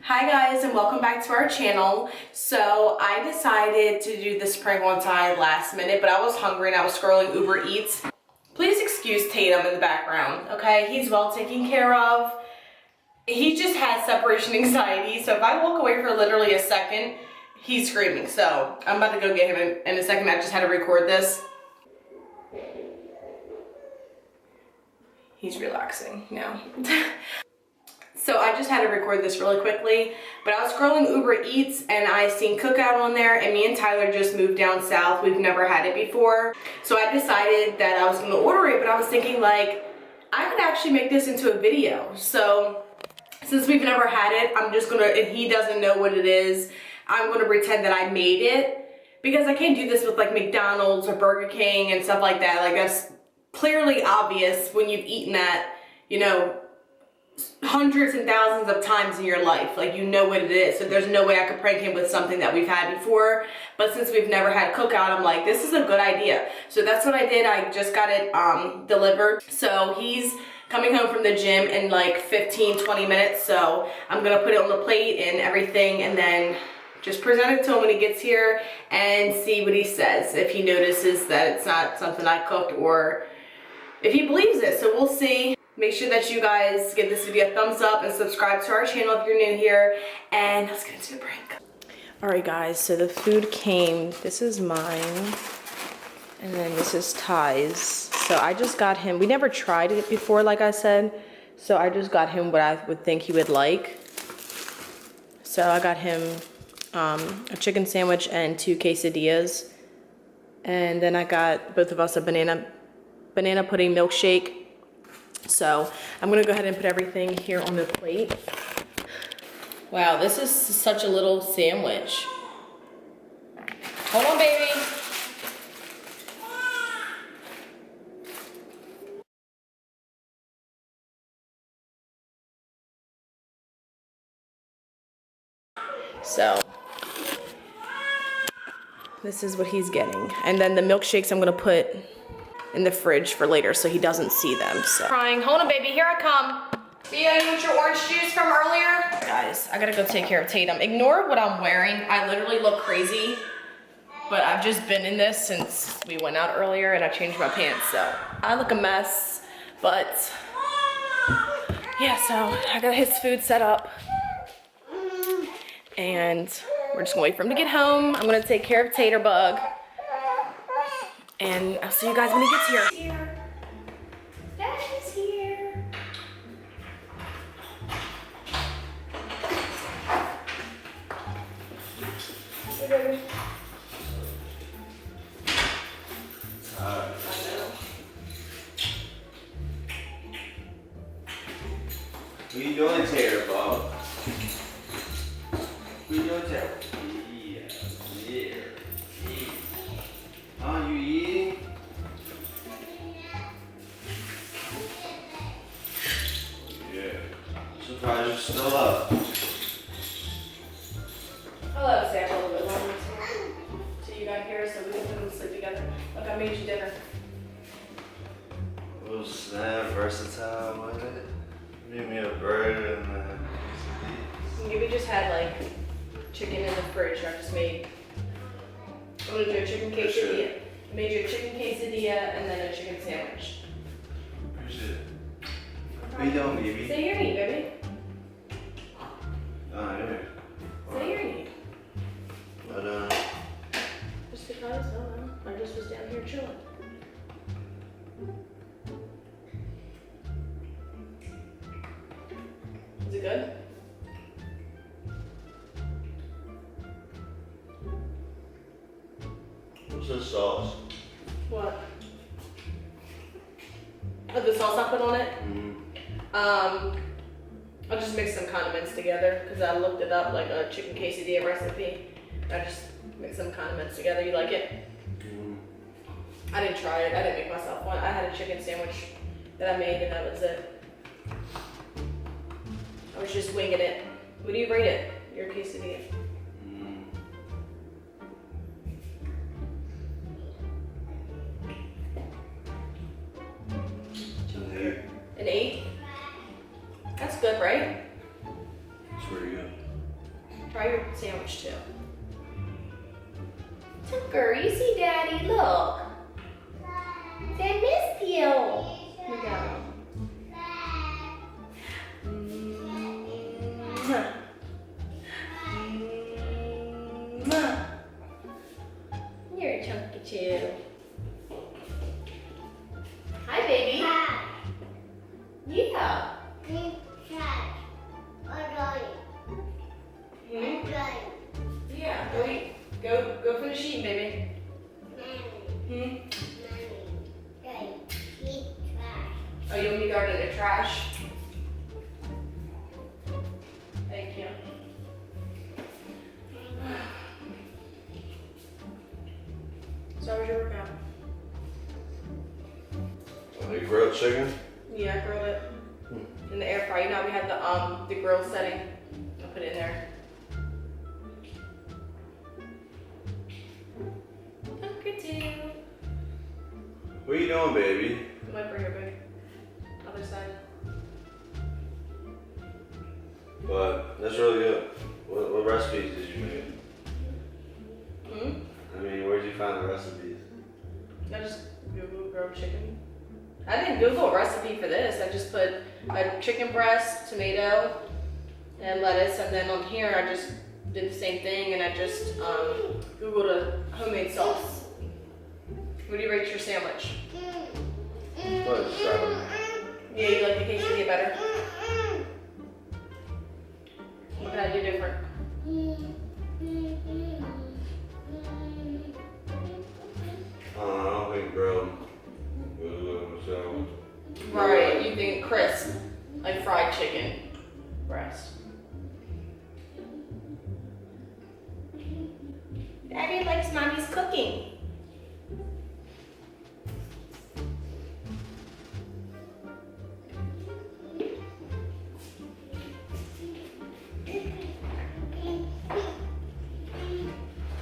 Hi guys, and welcome back to our channel. So I decided to do this prank one time last minute, but I was hungry and I was scrolling Uber Eats. Please excuse Tatum in the background, okay? He's well taken care of. He just has separation anxiety, so if I walk away for literally a second, he's screaming. So I'm about to go get him in a second. I just had to record this. He's relaxing now. So I just had to record this really quickly, but I was scrolling Uber Eats and I seen Cookout on there, and me and Tyler just moved down south. We've never had it before. So I decided that I was gonna order it, but I was thinking like, I could actually make this into a video. So since we've never had it, I'm just gonna, if he doesn't know what it is, I'm gonna pretend that I made it, because I can't do this with like McDonald's or Burger King and stuff like that. Like that's clearly obvious when you've eaten that, you know, hundreds and thousands of times in your life. Like, you know what it is. So there's no way I could prank him with something that we've had before. But since we've never had Cookout, I'm like, this is a good idea. So that's what I did. I just got it delivered. So he's coming home from the gym in like 15-20 minutes. So I'm gonna put it on the plate and everything, and then just present it to him when he gets here and see what he says, if he notices that it's not something I cooked or if he believes it. So we'll see. Make sure that you guys give this video a thumbs up and subscribe to our channel if you're new here, and let's get into the prank. All right guys, so the food came. This is mine, and then this is Ty's. So I just got him, we never tried it before like I said, so I just got him what I would think he would like. So I got him a chicken sandwich and 2 quesadillas, and then I got both of us a banana pudding milkshake. So I'm gonna go ahead and put everything here on the plate. Wow, this is such a little sandwich. Hold on, baby. So this is what he's getting. And then the milkshakes I'm gonna put in the fridge for later so he doesn't see them. So crying. Hold on, baby, here I come. Thea, you want your orange juice from earlier? Guys, I gotta go take care of Tatum. Ignore what I'm wearing. I literally look crazy, but I've just been in this since we went out earlier and I changed my pants, so I look a mess. But yeah, so I got his food set up and we're just gonna wait for him to get home. I'm gonna take care of Taterbug, and I'll see you guys when he gets here. Daddy's here. Hey, baby. What are you doing, Taterbug? What are you doing, Taterbug? Yeah. Oh, you eating? Yeah. Surprised you're still up. I'll let him stay up a little bit longer till you got here so we can put him to sleep together. Look, I made you dinner. Oh snap, versatile, wasn't it? Made me a burger and We just had like chicken in the fridge. I just made, I'm gonna do a chicken quesadilla. I made you a chicken quesadilla and then a chicken sandwich. appreciate it. What you doing, baby? Stay here and eat, baby. Oh, yeah. Stay here and eat. But, Just because, I don't know. I just was down here chilling. Is it good? what's the sauce? What? Oh, the sauce I put on it? I'll just mix some condiments together because I looked it up, like a chicken quesadilla recipe. I just mix some condiments together. You like it? I didn't try it. I didn't make myself one. I had a chicken sandwich that I made and that was it. I was just winging it. What do you rate it? Your quesadilla? An 8? That's good, right? It's pretty good. Try your sandwich too. Tucker, you see Daddy, look. They missed you. We got him. You're a chunky chew. Hi, baby. Yeah. Yeah, go eat. Go finish eating, baby. Oh, you want me to go to the trash? Thank you. So how was your workout? The grilled chicken? Yeah, I grilled it in the air fryer. You know how we had the grill setting? I'll put it in there. Look at you. What are you doing, baby? Might bring it back. Other side. But that's really good. What recipes did you make? I mean, where'd you find the recipes? I just Googled grilled chicken. I didn't Google a recipe for this. I just put a chicken breast, tomato, and lettuce, and then on here I just did the same thing, and I just Googled a homemade sauce. What do you rate your sandwich? What, 7? Yeah, you like the quesadilla better? What can I do different? I don't think grilled was so. Right, you think crisp, like fried chicken breast. Daddy likes mommy's cooking.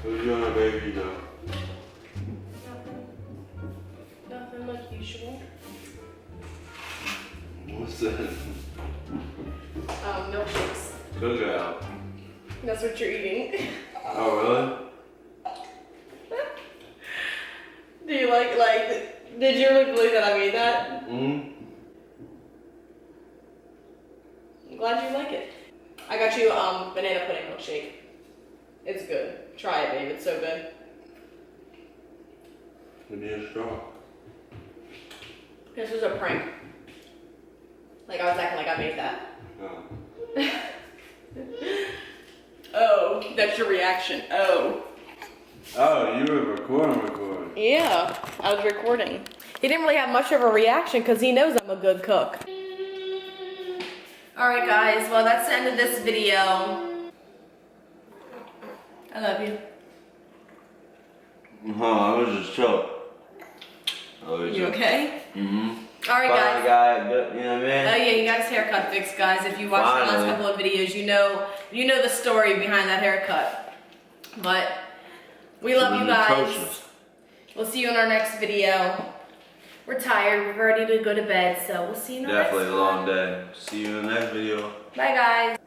What are you doing, baby? No. Nothing like usual. What's that? Milkshakes. Cookout. That's what you're eating. Oh, really? Do you like, did you really believe that I made that? Mm-hmm. I'm glad you like it. I got you banana pudding milkshake. It's good. Try it, babe. It's so good. We need a straw. This was a prank. Like, I was acting like I made that. Oh. Oh, that's your reaction. Oh. Oh, you were recording. Yeah, I was recording. He didn't really have much of a reaction because he knows I'm a good cook. Alright guys, well that's the end of this video. I love you. I was just chilling. You okay? Mm-hmm. Alright guys. Guy, you know what I mean? Oh yeah, you got his haircut fixed, guys. If you watched the last couple of videos, you know the story behind that haircut. But we love you guys. Atrocious. We'll see you in our next video. We're tired. We're ready to go to bed, so we'll see you in the next one. Definitely a long day. See you in the next video. Bye, guys.